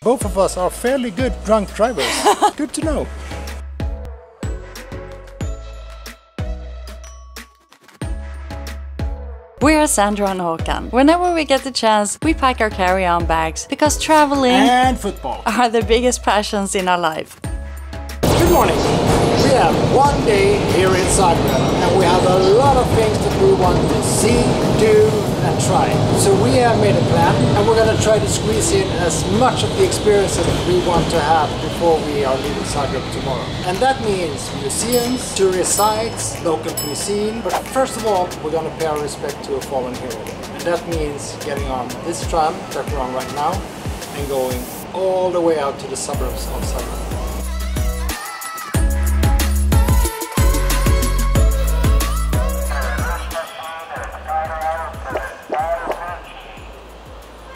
Both of us are fairly good drunk drivers. Good to know. We're Sandra and Håkan. Whenever we get the chance, we pack our carry-on bags because traveling and football are the biggest passions in our life. Good morning. We have one day here in Zagreb and we have a lot of things that we want to see, do and try. So we have made a plan and we're going to try to squeeze in as much of the experiences that we want to have before we are leaving Zagreb tomorrow. And that means museums, tourist sites, local cuisine. But first of all, we're going to pay our respect to a fallen hero. And that means getting on this tram that we're on right now and going all the way out to the suburbs of Zagreb.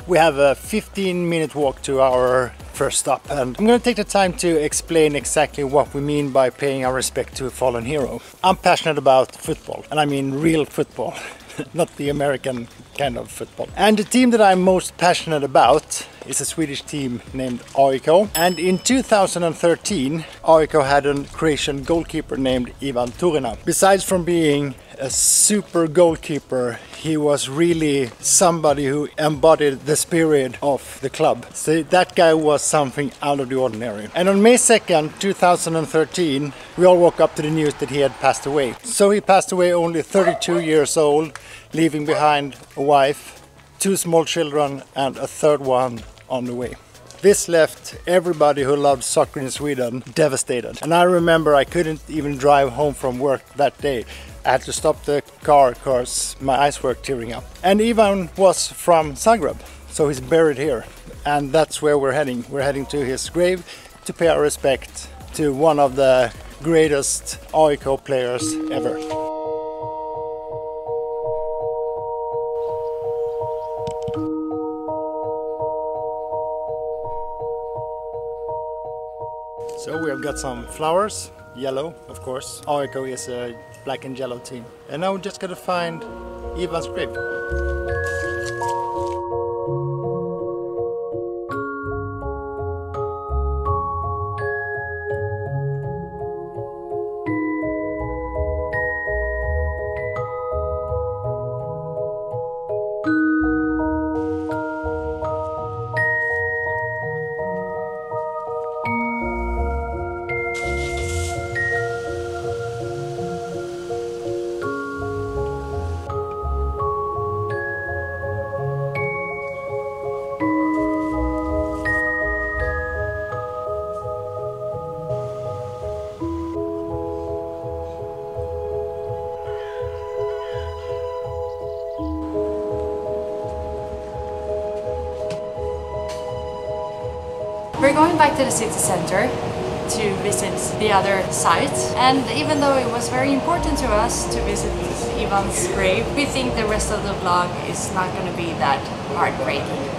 We have a 15-minute walk to our first stop, and I'm going to take the time to explain exactly what we mean by paying our respect to a fallen hero. I'm passionate about football, and I mean real football, not the American kind of football. And the team that I'm most passionate about is a Swedish team named AIK. And in 2013, AIK had a Croatian goalkeeper named Ivan Turina. Besides from being a super goalkeeper, he was really somebody who embodied the spirit of the club. So that guy was something out of the ordinary. And on May 2nd, 2013, we all woke up to the news that he had passed away. So he passed away only 32 years old, leaving behind a wife, 2 small children and a third one on the way. This left everybody who loved soccer in Sweden devastated. And I remember I couldn't even drive home from work that day. I had to stop the car because my eyes were tearing up. And Ivan was from Zagreb, so he's buried here. And that's where we're heading. We're heading to his grave to pay our respect to one of the greatest AIK players ever. So we have got some flowers, yellow of course. AIK is a black and yellow team. And now we're just gonna find Ivan's grave. We're going back to the city center to visit the other sites, and even though it was very important to us to visit Ivan's grave, we think the rest of the vlog is not going to be that heartbreaking.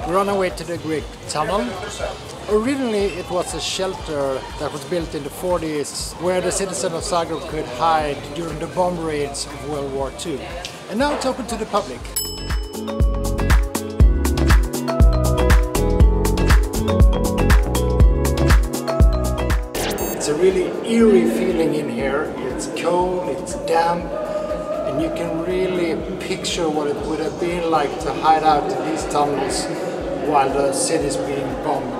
We're on our way to the Gric Tunnel. Originally it was a shelter that was built in the 40s where the citizens of Zagreb could hide during the bomb raids of World War II. And now it's open to the public. It's a really eerie feeling in here. It's cold, it's damp, and you can really picture what it would have been like to hide out in these tunnels while the city is being bombed.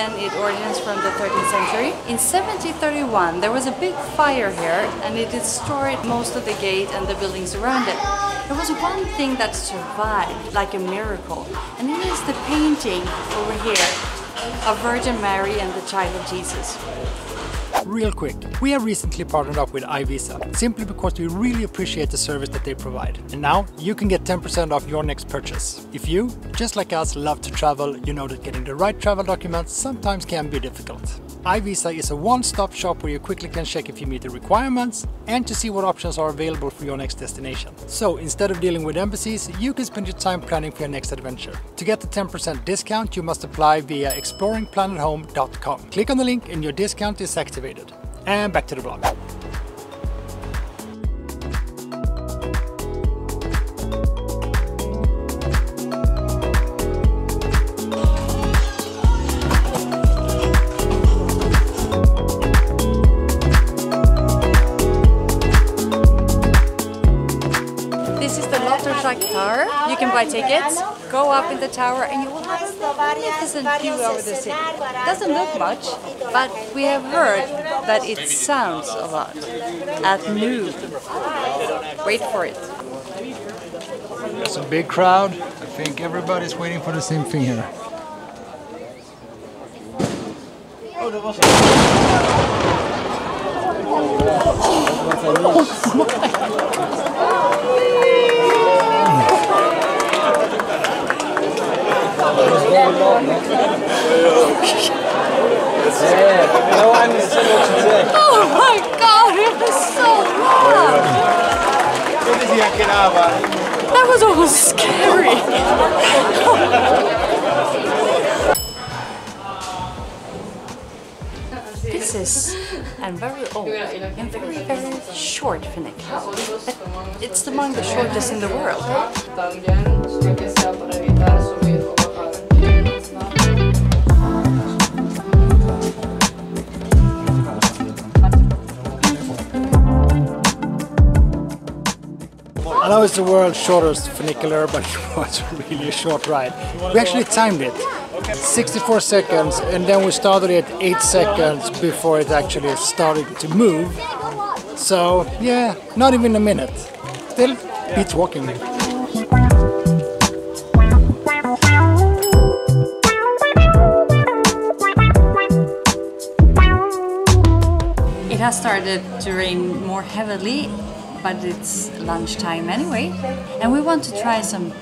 and it originates from the 13th century. In 1731 there was a big fire here and it destroyed most of the gate and the buildings around it. There was one thing that survived like a miracle, and it is the painting over here of Virgin Mary and the Child of Jesus. Real quick, we have recently partnered up with iVisa, simply because we really appreciate the service that they provide. And now you can get 10% off your next purchase. If you, just like us, love to travel, you know that getting the right travel documents sometimes can be difficult. iVisa is a one-stop shop where you quickly can check if you meet the requirements and to see what options are available for your next destination. So instead of dealing with embassies, you can spend your time planning for your next adventure. To get the 10% discount, you must apply via exploringplanet.home.com. Click on the link and your discount is activated. And back to the vlog. This is the Lotrscak Tower. You can buy tickets, go up in the tower and you will have a magnificent view over the city. It doesn't look much, but we have heard that it sounds a lot at noon. Wait for it. There's a big crowd. I think everybody's waiting for the same thing here. Oh my god, it was so loud! That was almost scary! This is a very old and very short funicular. It's among the shortest in the world. I know it's the world's shortest funicular, but it was really a short ride. We actually timed it. 64 seconds, and then we started it 8 seconds before it actually started to move. So yeah, not even a minute. Still beats walking. It has started to rain more heavily, but it's lunchtime anyway. And we want to try some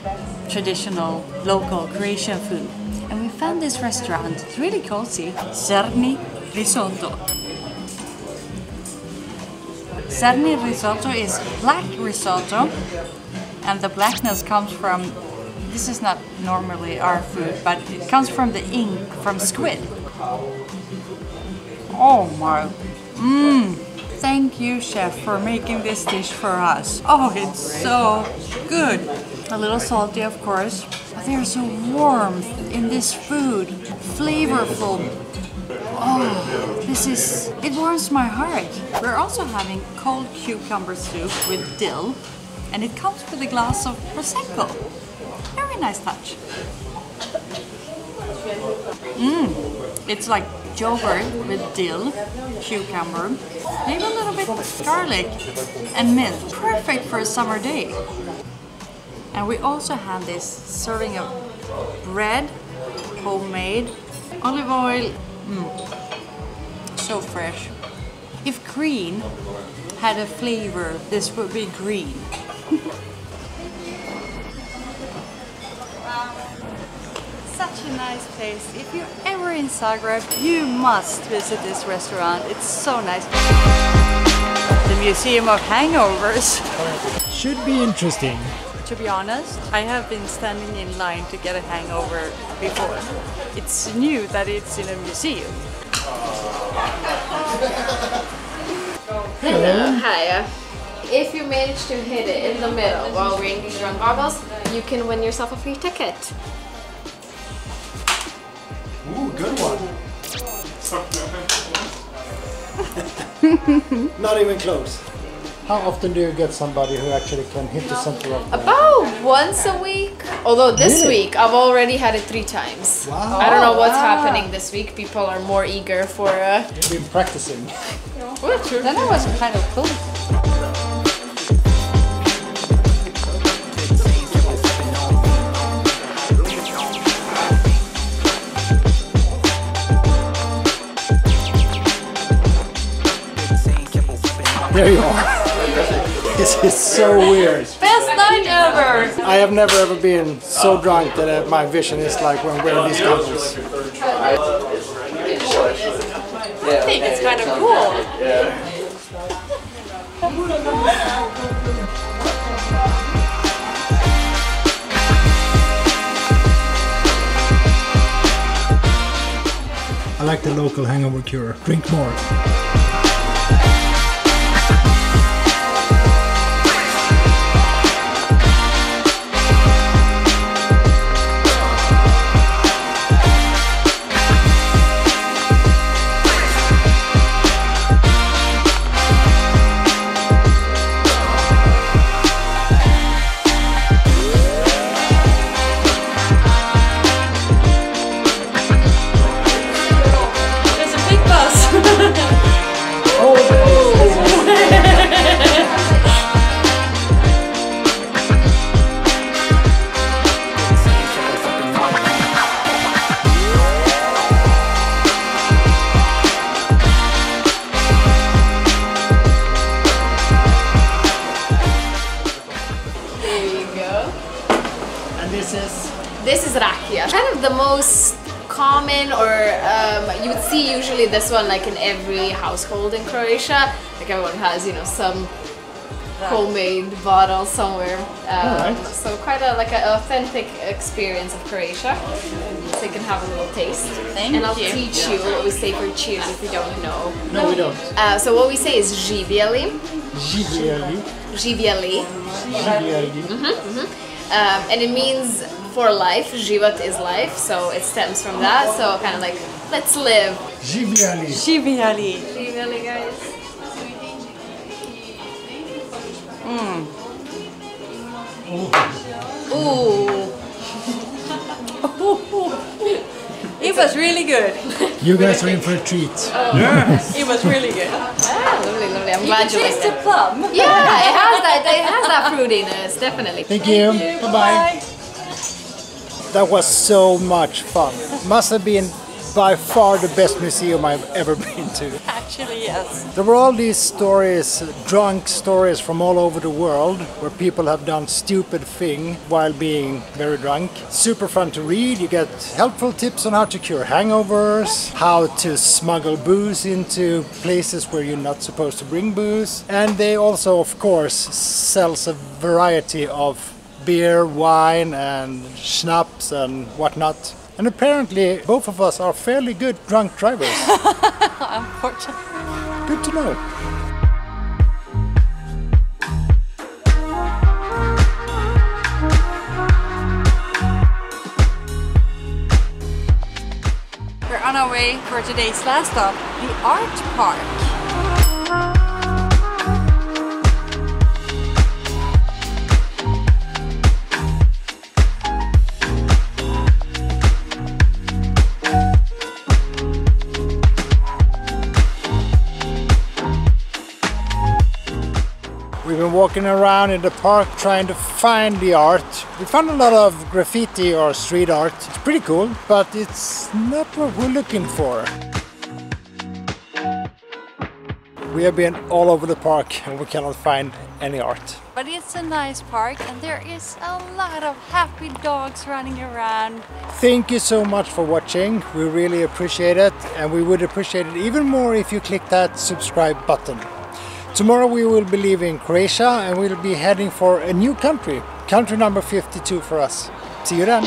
traditional local Croatian food. And we found this restaurant, it's really cozy, Zrni Risotto. Zrni Risotto is black risotto, and the blackness comes from, this is not normally our food, but it comes from the ink from squid. Oh my, thank you chef for making this dish for us. Oh, it's so good. A little salty of course, but there's so warmth in this food, flavorful. Oh, it warms my heart. We're also having cold cucumber soup with dill, and it comes with a glass of Prosecco. Very nice touch. It's like yogurt with dill, cucumber, maybe a little bit of garlic and mint. Perfect for a summer day. And we also have this serving of bread, homemade, olive oil, so fresh. If green had a flavor, this would be green. Such a nice place. If you're ever in Zagreb, you must visit this restaurant. It's so nice. The Museum of Hangovers. Should be interesting. To be honest, I have been standing in line to get a hangover before. It's new that it's in a museum. Hello. Hi. If you manage to hit it in the middle while wearing these round goggles, you can win yourself a free ticket. Ooh, good one. Not even close. How often do you get somebody who actually can hit the center of the... About once a week. Although this Really? week I've already had it 3 times. Wow. I don't know what's happening this week. People are more eager for. You've been practicing. Then it was kind of cool. There you are. This is so weird. Best night ever! I have never ever been so drunk that my vision is like when wearing these goggles. I think it's kind of cool. I like the local hangover cure. Drink more. There's a big bus. There you go. And this is? This is rakia. Kind of the most common, or you would see usually this one like in every household in Croatia. Like everyone has, you know, some homemade bottle somewhere. Alright. So quite a like an authentic experience of Croatia. So you can have a little taste. Thank and I'll you. teach you what we say for cheers if you don't know. No, we don't. So what we say is živjeli. Živjeli. Živjeli. Živjeli. And it means for life. Život is life, so it stems from that. So kind of like, let's live. Živjeli. Živjeli. Živjeli, guys. Ooh. It was really good. You guys are in for a treat. It was really good. Ah, lovely, lovely. I'm glad you Taste liked the it. plum. Yeah, it has that. It has that fruitiness, definitely. Thank you. Bye-bye. That was so much fun. Must have been by far the best museum I've ever been to. Actually, yes. There were all these stories, drunk stories from all over the world where people have done stupid things while being very drunk. Super fun to read. You get helpful tips on how to cure hangovers, how to smuggle booze into places where you're not supposed to bring booze. And they also, of course, sells a variety of beer, wine and schnapps and whatnot. And apparently both of us are fairly good drunk drivers. Unfortunately. Good to know. We're on our way for today's last stop, the Art Park. We've been walking around in the park trying to find the art. We found a lot of graffiti or street art. It's pretty cool, but it's not what we're looking for. We have been all over the park and we cannot find any art. But it's a nice park and there is a lot of happy dogs running around. Thank you so much for watching. We really appreciate it, and we would appreciate it even more if you click that subscribe button. Tomorrow we will be leaving Croatia and we'll be heading for a new country. Country number 52 for us. See you then.